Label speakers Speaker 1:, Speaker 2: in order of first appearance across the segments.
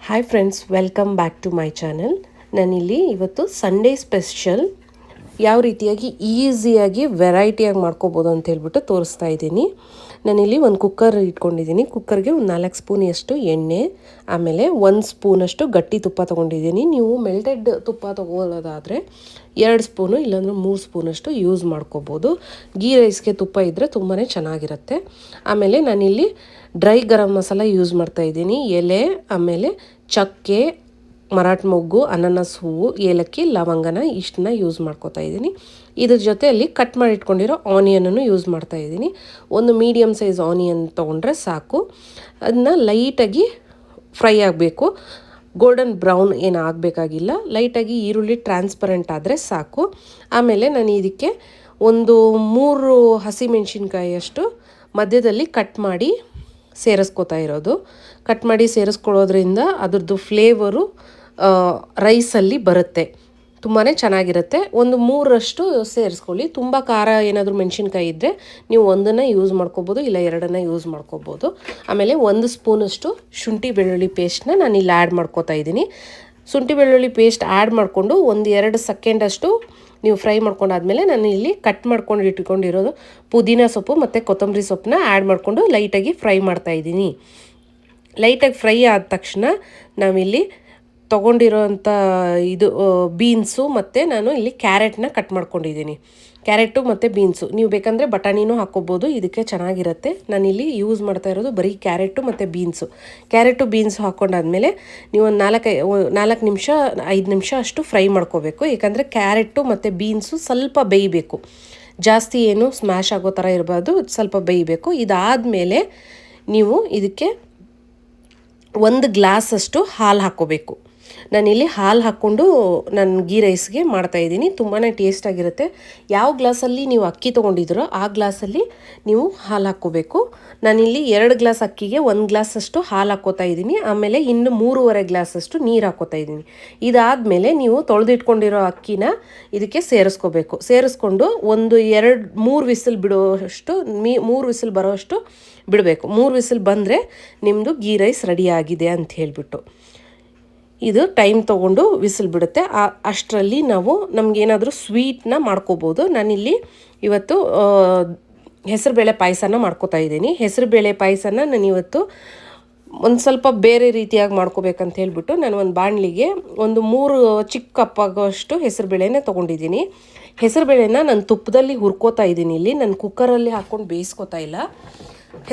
Speaker 1: Hi friends, welcome back to my channel. ನಾನಿಲ್ಲಿ ಇವತ್ತು Sunday special ಯಾವ ರೀತಿಯಾಗಿ ಈಸಿಯಾಗಿ ವೆರೈಟಿಯಾಗಿ ಮಾಡ್ಕೋಬೋದು ಅಂತ ಹೇಳ್ಬಿಟ್ಟು ತೋರಿಸ್ತಾ ಇದ್ದೀನಿ. ನಾನಿಲ್ಲಿ ಒಂದು ಕುಕ್ಕರ್ ಇಟ್ಕೊಂಡಿದ್ದೀನಿ. ಕುಕ್ಕರ್ಗೆ ಒಂದು 4 ಸ್ಪೂನಷ್ಟು ಎಣ್ಣೆ, ಆಮೇಲೆ 1 ಸ್ಪೂನಷ್ಟು ಗಟ್ಟಿ ತುಪ್ಪ ತೊಗೊಂಡಿದ್ದೀನಿ. ನೀವು ಮೆಲ್ಟೆಡ್ ತುಪ್ಪ ತೊಗೊಳ್ಳೋದಾದರೆ 2 ಸ್ಪೂನು ಇಲ್ಲಾಂದ್ರೆ 3 ಸ್ಪೂನಷ್ಟು ಯೂಸ್ ಮಾಡ್ಕೋಬೋದು. ಗೀ ರೈಸ್ಗೆ ತುಪ್ಪ ಇದ್ದರೆ ತುಂಬಾ ಚೆನ್ನಾಗಿರುತ್ತೆ. ಆಮೇಲೆ ನಾನಿಲ್ಲಿ ಡ್ರೈ ಗರಂ ಮಸಾಲ ಯೂಸ್ ಮಾಡ್ತಾಯಿದ್ದೀನಿ. ಎಲೆ, ಆಮೇಲೆ ಚಕ್ಕೆ, ಮರಾಠ ಮೊಗ್ಗು, ಅನಾನಸ್ ಹೂವು, ಏಲಕ್ಕಿ, ಲವಂಗನ ಇಷ್ಟನ್ನ ಯೂಸ್ ಮಾಡ್ಕೋತಾ ಇದ್ದೀನಿ. ಇದ್ರ ಜೊತೆಯಲ್ಲಿ ಕಟ್ ಮಾಡಿ ಇಟ್ಕೊಂಡಿರೋ ಆನಿಯನನ್ನು ಯೂಸ್ ಮಾಡ್ತಾ ಇದ್ದೀನಿ. ಒಂದು ಮೀಡಿಯಮ್ ಸೈಜ್ ಆನಿಯನ್ ತೊಗೊಂಡ್ರೆ ಸಾಕು. ಅದನ್ನ ಲೈಟಾಗಿ ಫ್ರೈ ಆಗಬೇಕು. ಗೋಲ್ಡನ್ ಬ್ರೌನ್ ಏನು ಆಗಬೇಕಾಗಿಲ್ಲ. ಲೈಟಾಗಿ ಈರುಳ್ಳಿ ಟ್ರಾನ್ಸ್ಪರೆಂಟ್ ಆದರೆ ಸಾಕು. ಆಮೇಲೆ ನಾನು ಇದಕ್ಕೆ ಒಂದು 3 ಹಸಿಮೆಣಸಿನ್ಕಾಯಿಯಷ್ಟು ಮಧ್ಯದಲ್ಲಿ ಕಟ್ ಮಾಡಿ ಸೇರಿಸ್ಕೋತಾ ಇರೋದು. ಕಟ್ ಮಾಡಿ ಸೇರಿಸ್ಕೊಳ್ಳೋದ್ರಿಂದ ಅದ್ರದ್ದು ಫ್ಲೇವರು ರೈಸಲ್ಲಿ ಬರುತ್ತೆ, ತುಂಬಾ ಚೆನ್ನಾಗಿರುತ್ತೆ. ಒಂದು 3ರಷ್ಟು ಸೇರಿಸ್ಕೊಳ್ಳಿ. ತುಂಬ ಖಾರ ಏನಾದರೂ ಮೆಣಸಿನ್ಕಾಯಿ ಇದ್ದರೆ ನೀವು 1 ಯೂಸ್ ಮಾಡ್ಕೋಬೋದು, ಇಲ್ಲ 2 ಯೂಸ್ ಮಾಡ್ಕೋಬೋದು. ಆಮೇಲೆ 1 ಸ್ಪೂನಷ್ಟು ಶುಂಠಿ ಬೆಳ್ಳುಳ್ಳಿ ಪೇಸ್ಟ್ನ ನಾನಿಲ್ಲಿ ಆ್ಯಡ್ ಮಾಡ್ಕೋತಾ ಇದ್ದೀನಿ. ಶುಂಠಿ ಬೆಳ್ಳುಳ್ಳಿ ಪೇಸ್ಟ್ ಆ್ಯಡ್ ಮಾಡಿಕೊಂಡು 1-2 ಸೆಕೆಂಡಷ್ಟು ನೀವು ಫ್ರೈ ಮಾಡ್ಕೊಂಡಾದ್ಮೇಲೆ ನಾನು ಇಲ್ಲಿ ಕಟ್ ಮಾಡ್ಕೊಂಡು ಇಟ್ಕೊಂಡಿರೋದು ಪುದೀನ ಸೊಪ್ಪು ಮತ್ತು ಕೊತ್ತಂಬರಿ ಸೊಪ್ಪನ್ನ ಆ್ಯಡ್ ಮಾಡಿಕೊಂಡು ಲೈಟಾಗಿ ಫ್ರೈ ಮಾಡ್ತಾಯಿದ್ದೀನಿ. ಲೈಟಾಗಿ ಫ್ರೈ ಆದ ತಕ್ಷಣ ನಾವಿಲ್ಲಿ ತೊಗೊಂಡಿರೋಂಥ ಬೀನ್ಸು ಮತ್ತು ನಾನು ಇಲ್ಲಿ ಕ್ಯಾರೆಟ್ನ ಕಟ್ ಮಾಡ್ಕೊಂಡಿದ್ದೀನಿ. ಕ್ಯಾರೆಟು ಮತ್ತು ಬೀನ್ಸು ನೀವು ಬೇಕಂದರೆ ಬಟಾಣಿನೂ ಹಾಕ್ಕೋಬೋದು, ಇದಕ್ಕೆ ಚೆನ್ನಾಗಿರುತ್ತೆ. ನಾನಿಲ್ಲಿ ಯೂಸ್ ಮಾಡ್ತಾ ಇರೋದು ಬರೀ ಕ್ಯಾರೆಟು ಮತ್ತು ಬೀನ್ಸು. ಕ್ಯಾರೆಟು ಬೀನ್ಸು ಹಾಕ್ಕೊಂಡಾದ್ಮೇಲೆ ನೀವು ಒಂದು 4 ನಿಮಿಷ 5 ನಿಮಿಷ ಅಷ್ಟು ಫ್ರೈ ಮಾಡ್ಕೋಬೇಕು. ಯಾಕಂದರೆ ಕ್ಯಾರೆಟು ಮತ್ತು ಬೀನ್ಸು ಸ್ವಲ್ಪ ಬೇಯಬೇಕು, ಜಾಸ್ತಿ ಏನು ಸ್ಮ್ಯಾಶ್ ಆಗೋ ಥರ ಇರಬಾರ್ದು, ಸ್ವಲ್ಪ ಬೇಯಬೇಕು. ಇದಾದಮೇಲೆ ನೀವು ಇದಕ್ಕೆ 1 ಗ್ಲಾಸಷ್ಟು ಹಾಲು ಹಾಕ್ಕೋಬೇಕು. ನಾನಿಲ್ಲಿ ಹಾಲು ಹಾಕ್ಕೊಂಡು ನಾನು ಗೀ ರೈಸ್ಗೆ ಮಾಡ್ತಾಯಿದ್ದೀನಿ. ತುಂಬಾ ಟೇಸ್ಟಾಗಿರುತ್ತೆ. ಯಾವ ಗ್ಲಾಸಲ್ಲಿ ನೀವು ಅಕ್ಕಿ ತೊಗೊಂಡಿದ್ದೀರೋ ಆ ಗ್ಲಾಸಲ್ಲಿ ನೀವು ಹಾಲು ಹಾಕ್ಕೋಬೇಕು. ನಾನಿಲ್ಲಿ 2 ಗ್ಲಾಸ್ ಅಕ್ಕಿಗೆ 1 ಗ್ಲಾಸಷ್ಟು ಹಾಲು ಹಾಕ್ಕೋತಾ ಇದ್ದೀನಿ. ಆಮೇಲೆ ಇನ್ನು 3.5 ಗ್ಲಾಸಷ್ಟು ನೀರು ಹಾಕ್ಕೋತಾ ಇದ್ದೀನಿ. ಇದಾದಮೇಲೆ ನೀವು ತೊಳೆದಿಟ್ಕೊಂಡಿರೋ ಅಕ್ಕಿನ ಇದಕ್ಕೆ ಸೇರಿಸ್ಕೋಬೇಕು. ಸೇರಿಸ್ಕೊಂಡು 3 ವಿಸಿಲ್ ಬಿಡೋಷ್ಟು 3 ವಿಸಿಲ್ ಬರೋಷ್ಟು ಬಿಡಬೇಕು. 3 ವಿಸಿಲ್ ಬಂದರೆ ನಿಮ್ಮದು ಗೀ ರೈಸ್ ರೆಡಿ ಆಗಿದೆ ಅಂತ ಹೇಳಿಬಿಟ್ಟು. ಇದು ಟೈಮ್ ತೊಗೊಂಡು ವಿಸಿಲ್ ಬಿಡುತ್ತೆ. ಅಷ್ಟರಲ್ಲಿ ನಾವು ನಮಗೇನಾದರೂ ಸ್ವೀಟ್ನ ಮಾಡ್ಕೋಬೋದು. ನಾನಿಲ್ಲಿ ಇವತ್ತು ಹೆಸರುಬೇಳೆ ಪಾಯಸನ ಮಾಡ್ಕೋತಾ ಇದ್ದೀನಿ. ಹೆಸರುಬೇಳೆ ಪಾಯಸನ ನಾನಿವತ್ತು ಒಂದು ಸ್ವಲ್ಪ ಬೇರೆ ರೀತಿಯಾಗಿ ಮಾಡ್ಕೋಬೇಕಂತ ಹೇಳ್ಬಿಟ್ಟು ನಾನು ಒಂದು ಬಾಣಲಿಗೆ ಒಂದು 3 ಚಿಕ್ಕ ಕಪ್ಪಾಗೋಷ್ಟು ಹೆಸರುಬೇಳೆನೇ ತೊಗೊಂಡಿದ್ದೀನಿ. ಹೆಸರುಬೇಳೆನ ನಾನು ತುಪ್ಪದಲ್ಲಿ ಹುರ್ಕೋತಾ ಇದ್ದೀನಿ. ಇಲ್ಲಿ ನಾನು ಕುಕ್ಕರಲ್ಲಿ ಹಾಕ್ಕೊಂಡು ಬೇಯಿಸ್ಕೋತಾ ಇಲ್ಲ.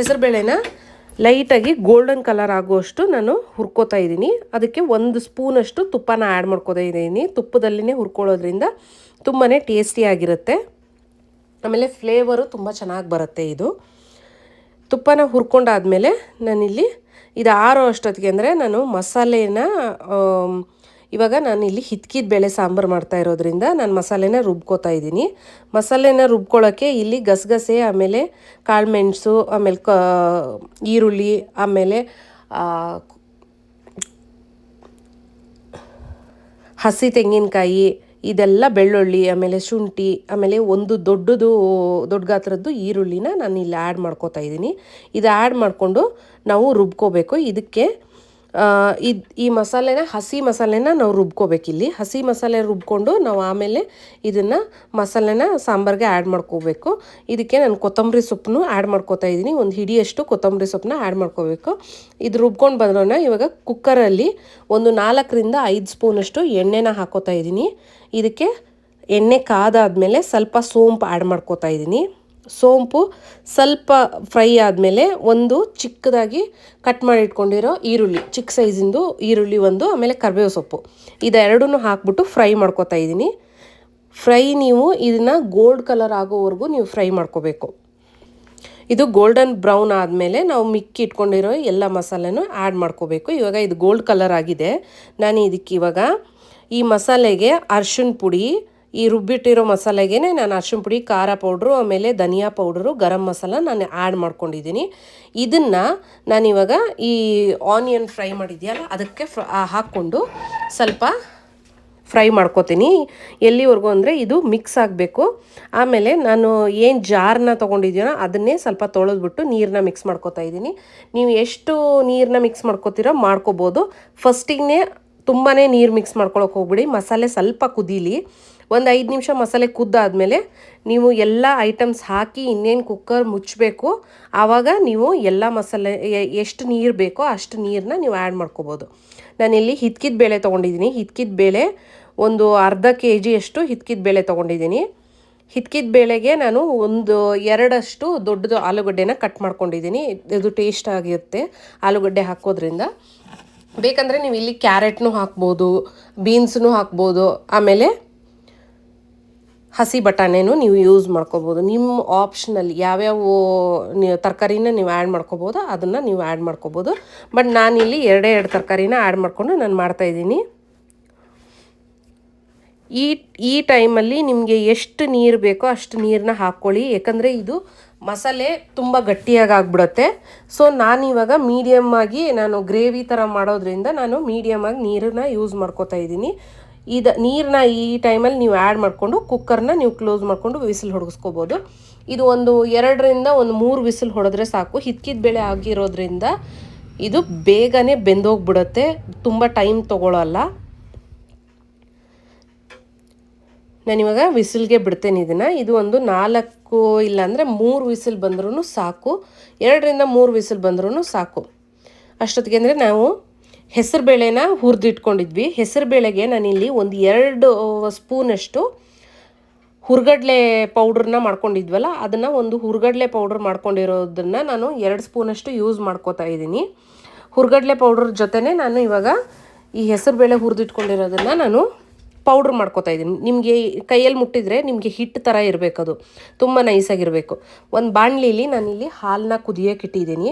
Speaker 1: ಹೆಸರುಬೇಳೆನ ಲೈಟಾಗಿ ಗೋಲ್ಡನ್ ಕಲರ್ ಆಗುವಷ್ಟು ನಾನು ಹುರ್ಕೋತಾ ಇದ್ದೀನಿ. ಅದಕ್ಕೆ 1 ಸ್ಪೂನಷ್ಟು ತುಪ್ಪನ ಆ್ಯಡ್ ಮಾಡ್ಕೋತಾ ಇದ್ದೀನಿ. ತುಪ್ಪದಲ್ಲಿನೇ ಹುರ್ಕೊಳ್ಳೋದ್ರಿಂದ ತುಂಬಾ ಟೇಸ್ಟಿಯಾಗಿರುತ್ತೆ. ಆಮೇಲೆ ಫ್ಲೇವರು ತುಂಬ ಚೆನ್ನಾಗಿ ಬರುತ್ತೆ. ಇದು ತುಪ್ಪನ ಹುರ್ಕೊಂಡಾದ್ಮೇಲೆ ನಾನಿಲ್ಲಿ ಇದು ಆರೋ ಅಷ್ಟೊತ್ತಿಗೆ ಅಂದರೆ ನಾನು ಮಸಾಲೆನ ಇವಾಗ ನಾನಿಲ್ಲಿ ಹಿತ್ಕಿದ ಬೇಳೆ ಸಾಂಬಾರು ಮಾಡ್ತಾ ಇರೋದ್ರಿಂದ ನಾನು ಮಸಾಲೆನ ರುಬ್ಕೋತಾ ಇದ್ದೀನಿ. ಮಸಾಲೆನ ರುಬ್ಕೊಳ್ಳೋಕ್ಕೆ ಇಲ್ಲಿ ಗಸಗಸೆ, ಆಮೇಲೆ ಕಾಳುಮೆಣಸು, ಆಮೇಲೆ ಈರುಳ್ಳಿ, ಆಮೇಲೆ ಹಸಿ ತೆಂಗಿನಕಾಯಿ, ಇದೆಲ್ಲ ಬೆಳ್ಳುಳ್ಳಿ, ಆಮೇಲೆ ಶುಂಠಿ, ಆಮೇಲೆ ಒಂದು ದೊಡ್ಡ ಗಾತ್ರದ್ದು ಈರುಳ್ಳಿನ ನಾನು ಇಲ್ಲಿ ಆ್ಯಡ್ ಮಾಡ್ಕೋತಾ ಇದ್ದೀನಿ. ಇದು ಆ್ಯಡ್ ಮಾಡಿಕೊಂಡು ನಾವು ರುಬ್ಕೋಬೇಕು. ಇದಕ್ಕೆ ಈ ಮಸಾಲೆನ ಹಸಿ ಮಸಾಲೆನ ನಾವು ರುಬ್ಕೋಬೇಕಿಲ್ಲಿ. ಹಸಿ ಮಸಾಲೆ ರುಬ್ಕೊಂಡು ನಾವು ಆಮೇಲೆ ಇದನ್ನು ಮಸಾಲೆನ ಸಾಂಬಾರಿಗೆ ಆ್ಯಡ್ ಮಾಡ್ಕೋಬೇಕು. ಇದಕ್ಕೆ ನಾನು ಕೊತ್ತಂಬರಿ ಸೊಪ್ಪನ್ನು ಆ್ಯಡ್ ಮಾಡ್ಕೋತಾ ಇದ್ದೀನಿ. ಒಂದು ಹಿಡಿಯಷ್ಟು ಕೊತ್ತಂಬರಿ ಸೊಪ್ಪನ್ನ ಆ್ಯಡ್ ಮಾಡ್ಕೋಬೇಕು. ಇದು ರುಬ್ಕೊಂಡು ಬಂದ್ರೋಣ. ಇವಾಗ ಕುಕ್ಕರಲ್ಲಿ ಒಂದು 4-5 ಸ್ಪೂನಷ್ಟು ಎಣ್ಣೆನ ಹಾಕೋತಾ ಇದ್ದೀನಿ. ಇದಕ್ಕೆ ಎಣ್ಣೆ ಕಾದಾದ್ಮೇಲೆ ಸ್ವಲ್ಪ ಸೋಂಪು ಆ್ಯಡ್ ಮಾಡ್ಕೋತಾ ಇದ್ದೀನಿ. ಸೋಂಪು ಸ್ವಲ್ಪ ಫ್ರೈ ಆದಮೇಲೆ ಒಂದು ಚಿಕ್ಕದಾಗಿ ಕಟ್ ಮಾಡಿ ಇಟ್ಕೊಂಡಿರೋ ಈರುಳ್ಳಿ, ಚಿಕ್ಕ ಸೈಜಿಂದು ಈರುಳ್ಳಿ ಆಮೇಲೆ ಕರಿಬೇವು ಸೊಪ್ಪು, ಇದೆರಡನ್ನೂ ಹಾಕ್ಬಿಟ್ಟು ಫ್ರೈ ಮಾಡ್ಕೋತಾ ಇದ್ದೀನಿ. ನೀವು ಇದನ್ನು ಗೋಲ್ಡ್ ಕಲರ್ ಆಗೋವರೆಗೂ ನೀವು ಫ್ರೈ ಮಾಡ್ಕೋಬೇಕು. ಇದು ಗೋಲ್ಡನ್ ಬ್ರೌನ್ ಆದಮೇಲೆ ನಾವು ಮಿಕ್ಕಿ ಇಟ್ಕೊಂಡಿರೋ ಎಲ್ಲ ಮಸಾಲೆನೂ ಆ್ಯಡ್ ಮಾಡ್ಕೋಬೇಕು. ಇವಾಗ ಇದು ಗೋಲ್ಡ್ ಕಲರ್ ಆಗಿದೆ. ನಾನು ಇದಕ್ಕೆ ಇವಾಗ ಈ ಮಸಾಲೆಗೆ ಅರಿಶಿಣ ಪುಡಿ, ಈ ರುಬ್ಬಿಟ್ಟಿರೋ ಮಸಾಲೆಗೆ ನಾನು ಅರಿಶಿಣ ಪುಡಿ, ಖಾರ ಪೌಡ್ರು, ಆಮೇಲೆ ಧನಿಯಾ ಪೌಡ್ರು, ಗರಂ ಮಸಾಲ ನಾನು ಆ್ಯಡ್ ಮಾಡ್ಕೊಂಡಿದ್ದೀನಿ. ಇದನ್ನು ನಾನಿವಾಗ ಈ ಆನಿಯನ್ ಫ್ರೈ ಮಾಡಿದೆಯಲ್ಲ ಅದಕ್ಕೆ ಹಾಕ್ಕೊಂಡು ಸ್ವಲ್ಪ ಫ್ರೈ ಮಾಡ್ಕೋತೀನಿ. ಎಲ್ಲಿವರೆಗೂ ಅಂದರೆ ಇದು ಮಿಕ್ಸ್ ಆಗಬೇಕು. ಆಮೇಲೆ ನಾನು ಏನು ಜಾರನ್ನ ತೊಗೊಂಡಿದ್ದೀನೋ ಅದನ್ನೇ ಸ್ವಲ್ಪ ತೊಳೆದ್ಬಿಟ್ಟು ನೀರನ್ನ ಮಿಕ್ಸ್ ಮಾಡ್ಕೋತಾ ಇದ್ದೀನಿ. ನೀವು ಎಷ್ಟು ನೀರನ್ನ ಮಿಕ್ಸ್ ಮಾಡ್ಕೋತೀರೋ ಮಾಡ್ಕೋಬೋದು. ಫಸ್ಟಿಗೆ ತುಂಬಾ ನೀರು ಮಿಕ್ಸ್ ಮಾಡ್ಕೊಳಕ್ಕೆ ಹೋಗ್ಬಿಡಿ. ಮಸಾಲೆ ಸ್ವಲ್ಪ ಕುದೀಲಿ. ಒಂದು 5 ನಿಮಿಷ ಮಸಾಲೆ ಕುದ್ದಾದಮೇಲೆ ನೀವು ಎಲ್ಲ ಐಟಮ್ಸ್ ಹಾಕಿ ಇನ್ನೇನು ಕುಕ್ಕರ್ ಮುಚ್ಚಬೇಕು. ಆವಾಗ ನೀವು ಎಲ್ಲ ಮಸಾಲೆ ಎಷ್ಟು ನೀರು ಬೇಕೋ ಅಷ್ಟು ನೀರನ್ನ ನೀವು ಆ್ಯಡ್ ಮಾಡ್ಕೋಬೋದು. ನಾನಿಲ್ಲಿ ಹಿತ್ಕಿದ ಬೇಳೆ ತೊಗೊಂಡಿದ್ದೀನಿ. ಹಿತ್ಕಿದ ಬೇಳೆ ಒಂದು ಅರ್ಧ kg ಅಷ್ಟು ಹಿತ್ಕಿದ ಬೇಳೆ ತೊಗೊಂಡಿದ್ದೀನಿ. ಹಿತ್ಕಿದ ಬೇಳೆಗೆ ನಾನು ಒಂದು 2 ದೊಡ್ಡದು ಆಲೂಗಡ್ಡೆನ ಕಟ್ ಮಾಡ್ಕೊಂಡಿದ್ದೀನಿ. ಇದು ಟೇಸ್ಟ್ ಆಗಿರುತ್ತೆ ಆಲೂಗಡ್ಡೆ ಹಾಕೋದ್ರಿಂದ. ಬೇಕಂದರೆ ನೀವು ಇಲ್ಲಿ ಕ್ಯಾರೆಟ್ನೂ ಹಾಕ್ಬೋದು, ಬೀನ್ಸ್ನೂ ಹಾಕ್ಬೋದು, ಆಮೇಲೆ ಹಸಿ ಬಟಾಣೆನೂ ನೀವು ಯೂಸ್ ಮಾಡ್ಕೋಬೋದು. ನಿಮ್ಮ ಆಪ್ಷನಲ್ಲಿ ಯಾವ್ಯಾವ ತರಕಾರಿನ ನೀವು ಆ್ಯಡ್ ಮಾಡ್ಕೋಬೋದು ಅದನ್ನು ನೀವು ಆ್ಯಡ್ ಮಾಡ್ಕೋಬೋದು. ಬಟ್ ನಾನಿಲ್ಲಿ 2 ತರಕಾರಿನ ಆ್ಯಡ್ ಮಾಡಿಕೊಂಡು ನಾನು ಮಾಡ್ತಾಯಿದ್ದೀನಿ. ಈ ಟೈಮಲ್ಲಿ ನಿಮಗೆ ಎಷ್ಟು ನೀರು ಬೇಕೋ ಅಷ್ಟು ನೀರನ್ನ ಹಾಕ್ಕೊಳ್ಳಿ. ಯಾಕಂದರೆ ಇದು ಮಸಾಲೆ ತುಂಬ ಗಟ್ಟಿಯಾಗಿ ಆಗಿಬಿಡುತ್ತೆ. ಸೊ ನಾನಿವಾಗ ಮೀಡಿಯಮ್ಮಾಗಿ ನಾನು ಗ್ರೇವಿ ಥರ ಮಾಡೋದ್ರಿಂದ ನಾನು ಮೀಡಿಯಮ್ಮಾಗಿ ನೀರನ್ನ ಯೂಸ್ ಮಾಡ್ಕೋತಾ ಇದ್ದೀನಿ. ನೀರನ್ನ ಈ ಟೈಮಲ್ಲಿ ನೀವು ಆ್ಯಡ್ ಮಾಡಿಕೊಂಡು ಕುಕ್ಕರ್ನ ನೀವು ಕ್ಲೋಸ್ ಮಾಡಿಕೊಂಡು ವಿಸಿಲ್ ಹೊಡೆಸ್ಕೋಬೋದು. ಇದು ಒಂದು 2ರಿಂದ 3 ವಿಸಿಲ್ ಹೊಡೆದ್ರೆ ಸಾಕು. ಹಿತ್ಕಿದ ಬೇಳೆ ಆಗಿರೋದ್ರಿಂದ ಇದು ಬೇಗನೆ ಬೆಂದೋಗ್ಬಿಡುತ್ತೆ, ತುಂಬ ಟೈಮ್ ತೊಗೊಳ್ಳಲ್ಲ. ನಾನಿವಾಗ ವಿಸಿಲ್ಗೆ ಬಿಡ್ತೇನೆ ಇದನ್ನು. ಇದು ಒಂದು 4 ಇಲ್ಲಾಂದರೆ 3 ವಿಸಿಲ್ ಬಂದ್ರೂ ಸಾಕು. 2ರಿಂದ 3 ವಿಸಿಲ್ ಬಂದ್ರೂ ಸಾಕು. ಅಷ್ಟೊತ್ತಿಗೆ ಅಂದರೆ ನಾವು ಹೆಸರು ಬೇಳೆನ ಹುರಿದಿಟ್ಕೊಂಡಿದ್ವಿ. ಹೆಸರು ಬೇಳೆಗೆ ನಾನಿಲ್ಲಿ ಒಂದು 2 ಸ್ಪೂನಷ್ಟು ಹುರ್ಗಡ್ಲೆ ಪೌಡ್ರನ್ನ ಮಾಡ್ಕೊಂಡಿದ್ವಲ್ಲ, ಅದನ್ನು ಒಂದು ಹುರ್ಗಡ್ಲೆ ಪೌಡ್ರ್ ಮಾಡ್ಕೊಂಡಿರೋದನ್ನು ನಾನು 2 ಸ್ಪೂನಷ್ಟು ಯೂಸ್ ಮಾಡ್ಕೋತಾ ಇದ್ದೀನಿ. ಹುರ್ಗಡ್ಲೆ ಪೌಡ್ರ್ ಜೊತೆನೇ ನಾನು ಇವಾಗ ಈ ಹೆಸರು ಬೇಳೆ ಹುರಿದಿಟ್ಕೊಂಡಿರೋದನ್ನು ನಾನು ಪೌಡ್ರ್ ಮಾಡ್ಕೋತಾ ಇದ್ದೀನಿ. ನಿಮಗೆ ಕೈಯಲ್ಲಿ ಮುಟ್ಟಿದರೆ ನಿಮಗೆ ಹಿಟ್ಟು ಥರ ಇರಬೇಕದು, ತುಂಬ ನೈಸಾಗಿರಬೇಕು. ಒಂದು ಬಾಣಲಿಲಿ ನಾನಿಲ್ಲಿ ಹಾಲನ್ನ ಕುದಿಯೋಕೆ ಇಟ್ಟಿದ್ದೀನಿ.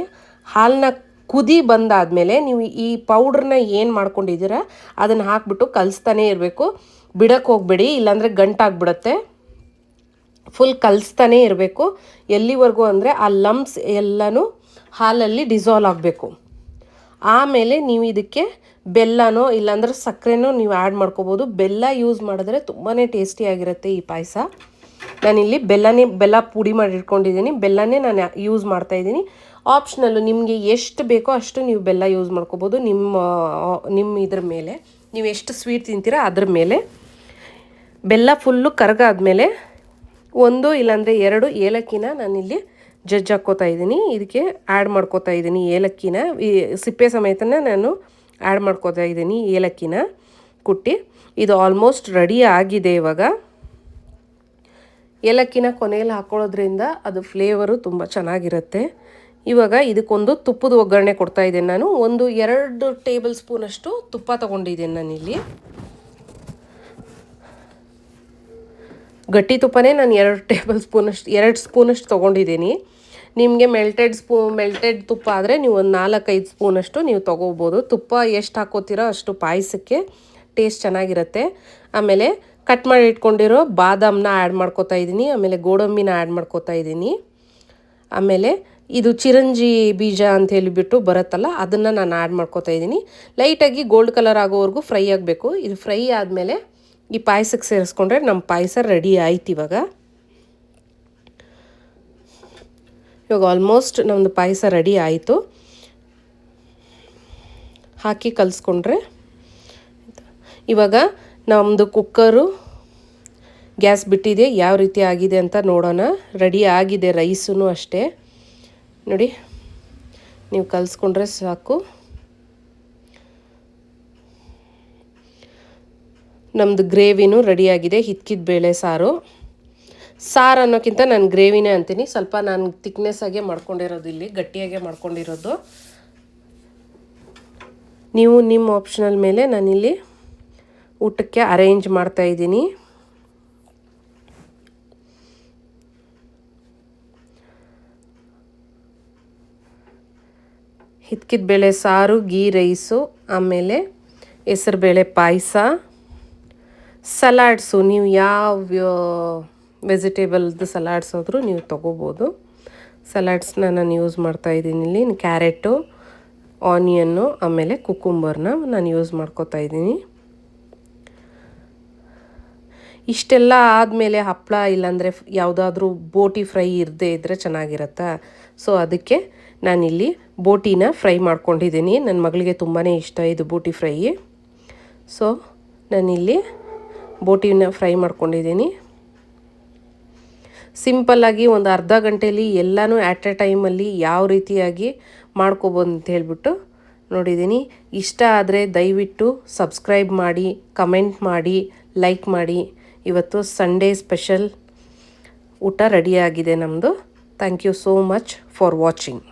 Speaker 1: ಹಾಲನ್ನ ಕುದಿ ಬಂದಾದಮೇಲೆ ನೀವು ಈ ಪೌಡ್ರನ್ನ ಏನು ಮಾಡ್ಕೊಂಡಿದ್ದೀರ ಅದನ್ನು ಹಾಕ್ಬಿಟ್ಟು ಕಲಿಸ್ತಾನೇ ಇರಬೇಕು. ಬಿಡೋಕ್ಕೆ ಹೋಗಬೇಡಿ, ಇಲ್ಲಾಂದರೆ ಗಂಟಾಗ್ಬಿಡುತ್ತೆ. ಫುಲ್ ಕಲಿಸ್ತಾನೇ ಇರಬೇಕು. ಎಲ್ಲಿವರೆಗೂ ಅಂದರೆ ಆ ಲಂಪ್ಸ್ ಎಲ್ಲನೂ ಹಾಲಲ್ಲಿ ಡಿಸಾಲ್ವ್ ಆಗಬೇಕು. ಆಮೇಲೆ ನೀವು ಇದಕ್ಕೆ ಬೆಲ್ಲನೋ ಇಲ್ಲಾಂದ್ರೆ ಸಕ್ಕರೆನೋ ನೀವು ಆ್ಯಡ್ ಮಾಡ್ಕೋಬೋದು. ಬೆಲ್ಲ ಯೂಸ್ ಮಾಡಿದ್ರೆ ತುಂಬಾ ಟೇಸ್ಟಿಯಾಗಿರುತ್ತೆ ಈ ಪಾಯಸ. ನಾನಿಲ್ಲಿ ಬೆಲ್ಲ ಪುಡಿ ಮಾಡಿ ಇಟ್ಕೊಂಡಿದ್ದೀನಿ. ಬೆಲ್ಲನೇ ನಾನು ಯೂಸ್ ಮಾಡ್ತಾಯಿದ್ದೀನಿ. ಆಪ್ಷನಲ್ಲು ನಿಮಗೆ ಎಷ್ಟು ಬೇಕೋ ಅಷ್ಟು ನೀವು ಬೆಲ್ಲ ಯೂಸ್ ಮಾಡ್ಕೋಬೋದು. ನಿಮ್ಮ ಇದ್ರ ಮೇಲೆ ನೀವು ಎಷ್ಟು ಸ್ವೀಟ್ ತಿಂತೀರ ಅದ್ರ ಮೇಲೆ. ಬೆಲ್ಲ ಫುಲ್ಲು ಕರಗಾದ್ಮೇಲೆ 1 ಇಲ್ಲಾಂದರೆ 2 ಏಲಕ್ಕಿನ ನಾನಿಲ್ಲಿ ಜಜ್ಜಿ ಹಾಕ್ಕೋತಾ ಇದ್ದೀನಿ. ಇದಕ್ಕೆ ಆ್ಯಡ್ ಮಾಡ್ಕೋತಾ ಇದ್ದೀನಿ ಏಲಕ್ಕಿನ. ಈ ಸಿಪ್ಪೆ ಸಮೇತನ ನಾನು ಆ್ಯಡ್ ಮಾಡ್ಕೋತಾ ಇದ್ದೀನಿ ಏಲಕ್ಕಿನ ಕುಟ್ಟಿ. ಇದು ಆಲ್ಮೋಸ್ಟ್ ರೆಡಿ ಆಗಿದೆ. ಇವಾಗ ಏಲಕ್ಕಿನ ಕೊನೆಯಲ್ಲಿ ಹಾಕ್ಕೊಳ್ಳೋದ್ರಿಂದ ಅದು ಫ್ಲೇವರು ತುಂಬ ಚೆನ್ನಾಗಿರುತ್ತೆ. ಇವಾಗ ಇದಕ್ಕೊಂದು ತುಪ್ಪದ ಒಗ್ಗರಣೆ ಕೊಡ್ತಾ ಇದ್ದೇನೆ ನಾನು. 2 ಟೇಬಲ್ ಸ್ಪೂನಷ್ಟು ತುಪ್ಪ ತೊಗೊಂಡಿದ್ದೀನಿ ನಾನಿಲ್ಲಿ. ಗಟ್ಟಿ ತುಪ್ಪನೇ ನಾನು 2 ಸ್ಪೂನಷ್ಟು ತೊಗೊಂಡಿದ್ದೀನಿ. ನಿಮಗೆ ಮೆಲ್ಟೆಡ್ ತುಪ್ಪ ಆದರೆ ನೀವು ಒಂದು 4-5 ಸ್ಪೂನಷ್ಟು ನೀವು ತೊಗೋಬೋದು. ತುಪ್ಪ ಎಷ್ಟು ಹಾಕೋತೀರೋ ಅಷ್ಟು ಪಾಯಸಕ್ಕೆ ಟೇಸ್ಟ್ ಚೆನ್ನಾಗಿರುತ್ತೆ. ಆಮೇಲೆ ಕಟ್ ಮಾಡಿ ಇಟ್ಕೊಂಡಿರೋ ಬಾದಾಮನ್ನ ಆ್ಯಡ್ ಮಾಡ್ಕೋತಾ ಇದ್ದೀನಿ. ಆಮೇಲೆ ಗೋಡಂಬಿನ ಆ್ಯಡ್ ಮಾಡ್ಕೋತಾ ಇದ್ದೀನಿ. ಆಮೇಲೆ ಇದು ಚಿರಂಜಿ ಬೀಜ ಅಂತ ಹೇಳಿಬಿಟ್ಟು ಬರುತ್ತಲ್ಲ, ಅದನ್ನು ನಾನು ಆ್ಯಡ್ ಮಾಡ್ಕೋತಾ ಇದ್ದೀನಿ. ಲೈಟಾಗಿ ಗೋಲ್ಡ್ ಕಲರ್ ಆಗೋವರೆಗೂ ಫ್ರೈ ಆಗಬೇಕು. ಇದು ಫ್ರೈ ಆದಮೇಲೆ ಈ ಪಾಯಸಕ್ಕೆ ಸೇರಿಸ್ಕೊಂಡ್ರೆ ನಮ್ಮ ಪಾಯಸ ರೆಡಿ ಆಯ್ತು. ಇವಾಗ ಆಲ್ಮೋಸ್ಟ್ ನಮ್ಮದು ಪಾಯಸ ರೆಡಿ ಆಯಿತು. ಹಾಕಿ ಕಲಿಸ್ಕೊಂಡ್ರೆ ಇವಾಗ ನಮ್ಮದು ಕುಕ್ಕರು ಗ್ಯಾಸ್ ಬಿಟ್ಟಿದೆ. ಯಾವ ರೀತಿ ಆಗಿದೆ ಅಂತ ನೋಡೋಣ. ರೆಡಿ ಆಗಿದೆ. ರೈಸೂ ಅಷ್ಟೇ ನೋಡಿ, ನೀವು ಕಲಿಸ್ಕೊಂಡ್ರೆ ಸಾಕು. ನಮ್ಮದು ಗ್ರೇವಿನೂ ರೆಡಿಯಾಗಿದೆ. ಹಿತ್ಕಿದ ಬೇಳೆ ಸಾರು ಅನ್ನೋಕ್ಕಿಂತ ನಾನು ಗ್ರೇವಿನೇ ಅಂತೀನಿ. ಸ್ವಲ್ಪ ನಾನು ತಿಕ್ನೆಸ್ ಆಗೇ ಮಾಡ್ಕೊಂಡಿರೋದು, ಇಲ್ಲಿ ಗಟ್ಟಿಯಾಗೆ ಮಾಡ್ಕೊಂಡಿರೋದು. ನೀವು ನಿಮ್ಮ ಆಪ್ಷನಲ್ ಮೇಲೆ ನಾನಿಲ್ಲಿ ಊಟಕ್ಕೆ ಅರೇಂಜ್ ಮಾಡ್ತಾಯಿದ್ದೀನಿ. ಹಿತ್ಕಿದ ಬೇಳೆ ಸಾರು, ಗೀ ರೈಸು, ಆಮೇಲೆ ಹೆಸರುಬೇಳೆ ಪಾಯಸ, ಸಲಾಡ್ಸು. ನೀವು ಯಾವ ವೆಜಿಟೇಬಲ್ದು ಸಲಾಡ್ಸ್ ಆದರೂ ನೀವು ತೊಗೋಬೋದು. ಸಲಾಡ್ಸ್ನ ನಾನು ಯೂಸ್ ಮಾಡ್ತಾಯಿದ್ದೀನಿ ಇಲ್ಲಿ. ಕ್ಯಾರೆಟು, ಆನಿಯನ್ನು, ಆಮೇಲೆ ಕುಕುಂಬರ್ನ ನಾನು ಯೂಸ್ ಮಾಡ್ಕೋತಾ ಇದ್ದೀನಿ. ಇಷ್ಟೆಲ್ಲ ಆದಮೇಲೆ ಹಪ್ಪಳ ಇಲ್ಲಾಂದರೆ ಯಾವುದಾದ್ರೂ ಬೋಟಿ ಫ್ರೈ ಇರದೇ ಇದ್ದರೆ ಚೆನ್ನಾಗಿರುತ್ತಾ. ಸೊ ಅದಕ್ಕೆ ನಾನಿಲ್ಲಿ ಬೋಟಿನ ಫ್ರೈ ಮಾಡ್ಕೊಂಡಿದ್ದೀನಿ. ನನ್ನ ಮಗಳಿಗೆ ತುಂಬಾ ಇಷ್ಟ ಇದು ಬೋಟಿ ಫ್ರೈ. ಸೊ ನಾನಿಲ್ಲಿ ಬೋಟಿನ ಫ್ರೈ ಮಾಡ್ಕೊಂಡಿದ್ದೀನಿ. ಸಿಂಪಲ್ಲಾಗಿ ಒಂದು ಅರ್ಧ ಗಂಟೆಯಲ್ಲಿ ಎಲ್ಲನೂ ಆಟ್ ಎ ಟೈಮಲ್ಲಿ ಯಾವ ರೀತಿಯಾಗಿ ಮಾಡ್ಕೊಬೋದು ಅಂತ ಹೇಳ್ಬಿಟ್ಟು ನೋಡಿದ್ದೀನಿ. ಇಷ್ಟ ಆದರೆ ದಯವಿಟ್ಟು ಸಬ್ಸ್ಕ್ರೈಬ್ ಮಾಡಿ, ಕಮೆಂಟ್ ಮಾಡಿ, ಲೈಕ್ ಮಾಡಿ. ಇವತ್ತು ಸಂಡೇ ಸ್ಪೆಷಲ್ ಊಟ ರೆಡಿಯಾಗಿದೆ ನಮ್ಮದು. Thank you so much for watching.